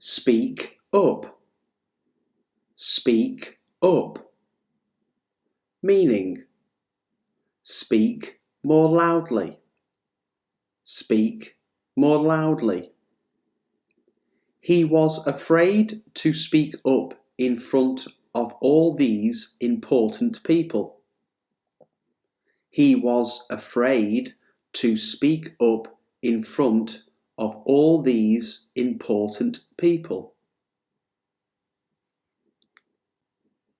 Speak up. Speak up. Meaning: speak more loudly. Speak more loudly. He was afraid to speak up in front of all these important people. He was afraid to speak up in front of all these important people.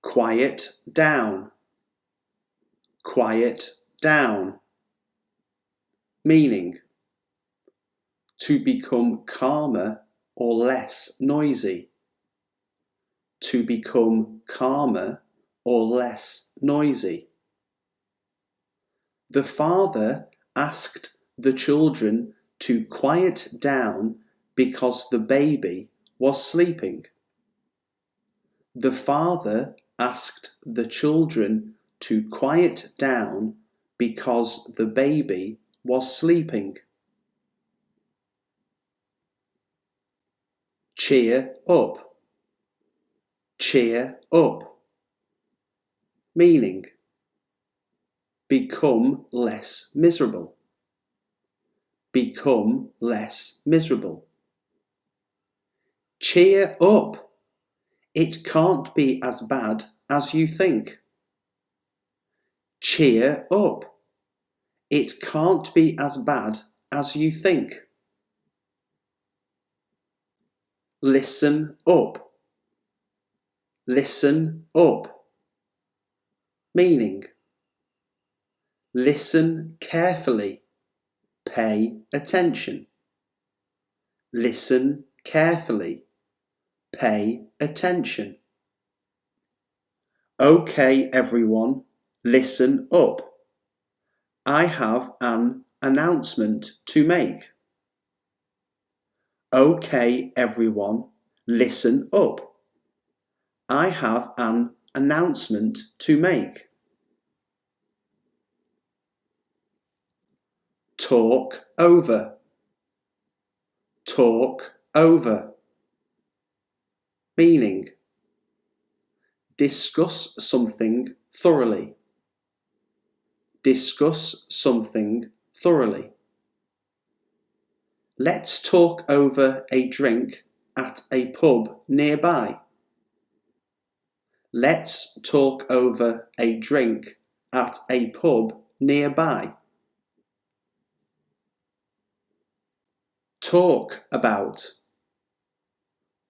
Quiet down. Quiet down. Meaning: to become calmer or less noisy. To become calmer or less noisy. The father asked the children to quiet down because the baby was sleeping. The father asked the children to quiet down because the baby was sleeping. Cheer up. Cheer up. Meaning: become less miserable. Become less miserable. Cheer up. It can't be as bad as you think. Cheer up. It can't be as bad as you think. Listen up. Listen up. Meaning: listen carefully. Pay attention. Listen carefully. Pay attention. Okay, everyone, listen up. I have an announcement to make. Okay, everyone, listen up. I have an announcement to make. Talk over. Talk over. Meaning: discuss something thoroughly. Discuss something thoroughly. Let's talk over a drink at a pub nearby. Let's talk over a drink at a pub nearby. Talk about.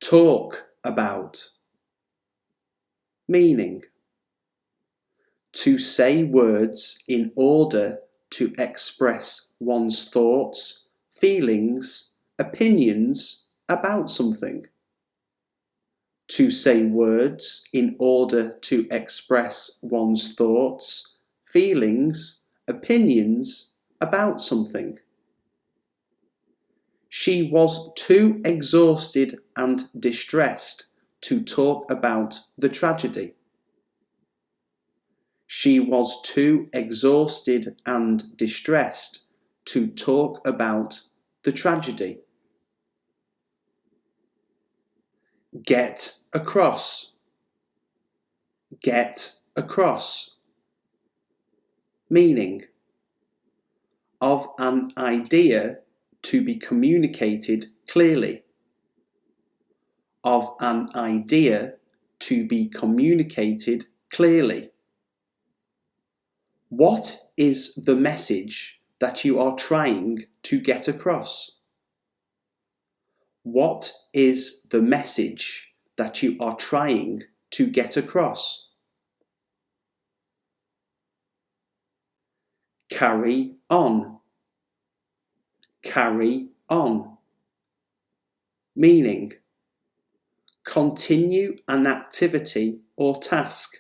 Talk about. Meaning: to say words in order to express one's thoughts, feelings, opinions about something. To say words in order to express one's thoughts, feelings, opinions about something. She was too exhausted and distressed to talk about the tragedy. She was too exhausted and distressed to talk about the tragedy. Get across. Get across. Meaning: of an idea to be communicated clearly. Of an idea to be communicated clearly. What is the message that you are trying to get across? What is the message that you are trying to get across? Carry on. Carry on. Meaning: continue an activity or task.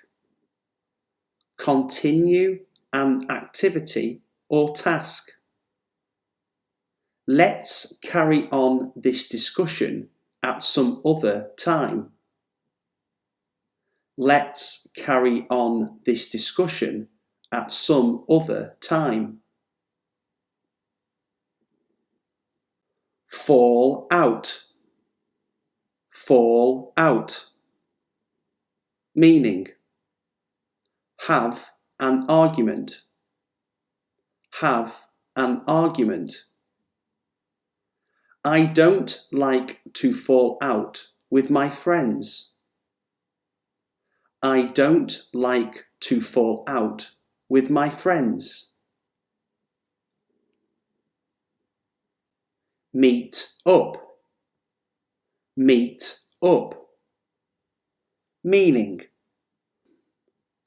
Continue an activity or task. Let's carry on this discussion at some other time. Let's carry on this discussion at some other time. Fall out. fall out, meaning have an argument, have an argument. I don't like to fall out with my friends. I don't like to fall out with my friends. Meet up, meet up, meaning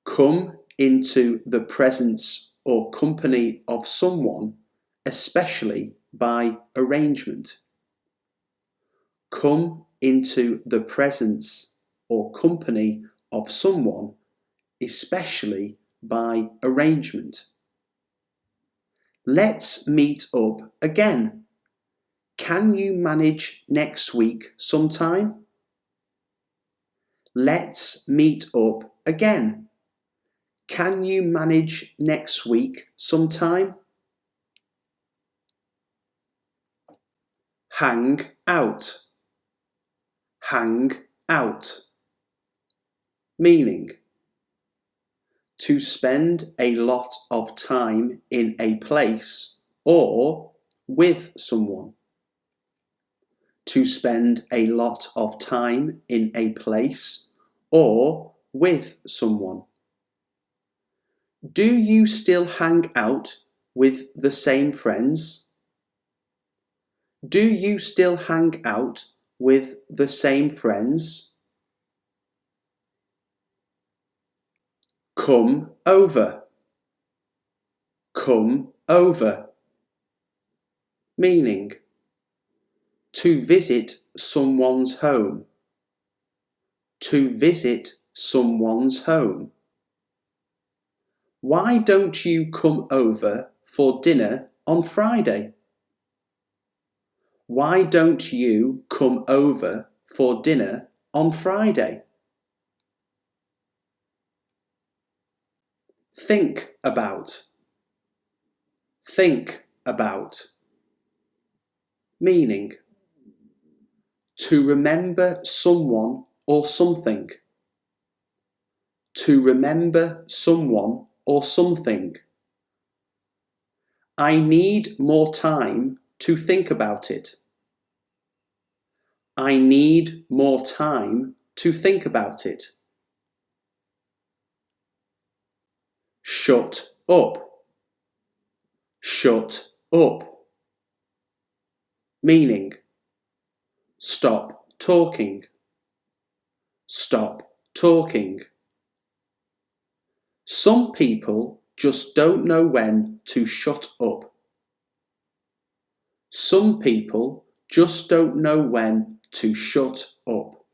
come into the presence or company of someone, especially by arrangement. Come into the presence or company of someone, especially by arrangement. Let's meet up again. Can you manage next week sometime? Let's meet up again. Can you manage next week sometime? Hang out, hang out, meaning to spend a lot of time in a place or with someone. To spend a lot of time in a place or with someone. Do you still hang out with the same friends? Do you still hang out with the same friends? Come over, come over, meaning to visit someone's home, to visit someone's home. Why don't you come over for dinner on Friday? Why don't you come over for dinner on Friday? Think about, think about, meaning to remember someone or something, to remember someone or something. I need more time to think about it. I need more time to think about it. Shut up, shut up, meaning stop talking, stop talking. Some people just don't know when to shut up. Some people just don't know when to shut up.